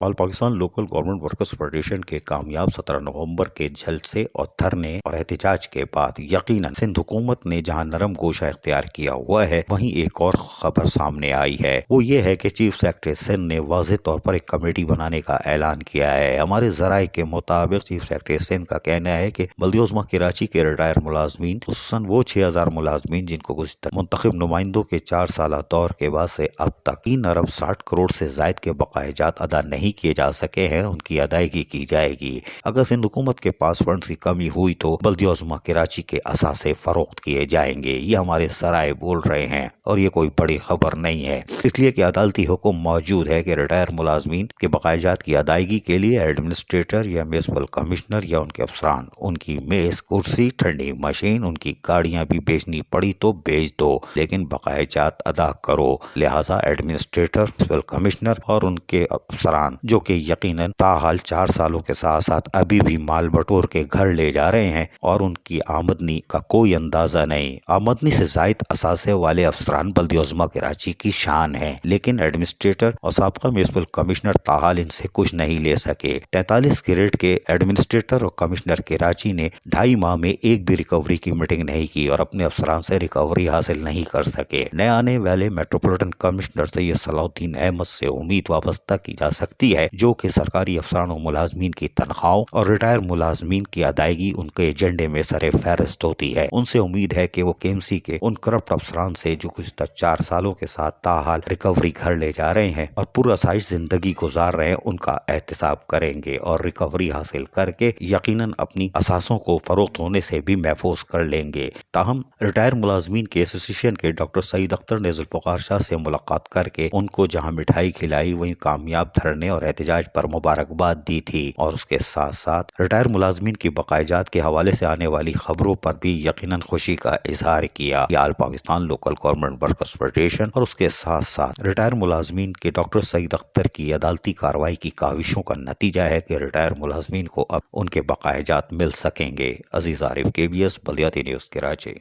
All Pakistan local government workers federation के कामयाब 17 नवंबर के जलसे और धरने और एहतजाज के बाद यकीनन सिंध हुकूमत ने जहां नरम गोशा इख्तियार किया हुआ है, वहीं एक और खबर सामने आई है। वो ये है कि चीफ सेक्रेटरी सिंध ने वाज़ेह तौर पर एक कमेटी बनाने का ऐलान किया है। हमारे जराये के मुताबिक चीफ सेक्रेटरी सिंध का कहना है कि बल्दियोजमा कराची के रिटायर मुलाजमीन, खुसूसन वो 6000 मुलाजमीन जिनको गुज़िश्ता मुंतखब नुमाइंदों के 4 साल दौर के बाद से अब तक 3 अरब 60 करोड़ से जायद के बकायाजात अदा नहीं किए जा सके हैं, उनकी अदायगी की जाएगी। अगर सिंध हुकूमत के पास फंड्स की कमी हुई तो बल्दियोजमा कराची के असासे फरोख्त किए जाएंगे। ये हमारे सराय बोल रहे हैं और ये कोई बड़ी खबर नहीं है, इसलिए कि अदालती हुक्म मौजूद है कि रिटायर मुलाजमीन के बकायाजात की अदायगी के लिए एडमिनिस्ट्रेटर या म्युनिसिपल कमिश्नर या उनके अफसरान उनकी मेज, कुर्सी, ठंडी मशीन, उनकी गाड़ियां भी बेचनी पड़ी तो बेच दो, लेकिन बकायाजात अदा करो। लिहाजा एडमिनिस्ट्रेटर, म्युनिसिपल कमिश्नर और उनके अफसरान जो कि यकीनन ताहाल 4 सालों के साथ साथ अभी भी माल बटोर के घर ले जा रहे हैं और उनकी आमदनी का कोई अंदाजा नहीं। आमदनी से जायद असासे वाले अफसरान बल्दियोजमा कराची की शान है, लेकिन एडमिनिस्ट्रेटर और साबका म्युनिसिपल कमिश्नर ताहाल इनसे कुछ नहीं ले सके। 43 ग्रेड के एडमिनिस्ट्रेटर और कमिश्नर कराची ने 2.5 माह में एक भी रिकवरी की मीटिंग नहीं की और अपने अफसरान से रिकवरी हासिल नहीं कर सके। नए आने वाले मेट्रोपॉलिटन कमिश्नर सैयद सलाउद्दीन अहमद से उम्मीद वाबस्ता की जा सकती है, जो कि सरकारी अफसरान और मुलाजमीन की तनख्वाहों और रिटायर मुलाजमीन की अदायगी उनके एजेंडे में सरे फहरिस्त होती है। उनसे उम्मीद है कि वो केएमसी के उन करप्ट अफसरान से जो गुज़िश्ता 4 सालों के साथ ताहाल रिकवरी घर ले जा रहे हैं और पुरअसाइश जिंदगी गुजार रहे हैं, उनका एहतसाब करेंगे और रिकवरी हासिल करके यकीनन अपनी असासों को फरोख्त होने से भी महफूज कर लेंगे। ताहम रिटायर मुलाजमीन के एसोसिएशन के डॉक्टर सईद अख्तर ने जुल्फ़िकार शाह से मुलाकात करके उनको जहां मिठाई खिलाई, वहीं कामयाब धरने और एहतजाज पर मुबारकबाद दी थी और उसके साथ साथ रिटायर मुलाजमीन की बकायाजात के हवाले से आने वाली खबरों पर भी यकीनन खुशी का इजहार किया। All Pakistan local government workers federation और उसके साथ साथ रिटायर मुलाजमीन के डॉक्टर सईद अख्तर की अदालती कार्रवाई की काविशों का नतीजा है कि रिटायर मुलाजमीन को अब उनके बकायाजात मिल सकेंगे। अजीज आरिफ, KBS बल्दियाती न्यूज़ कराची।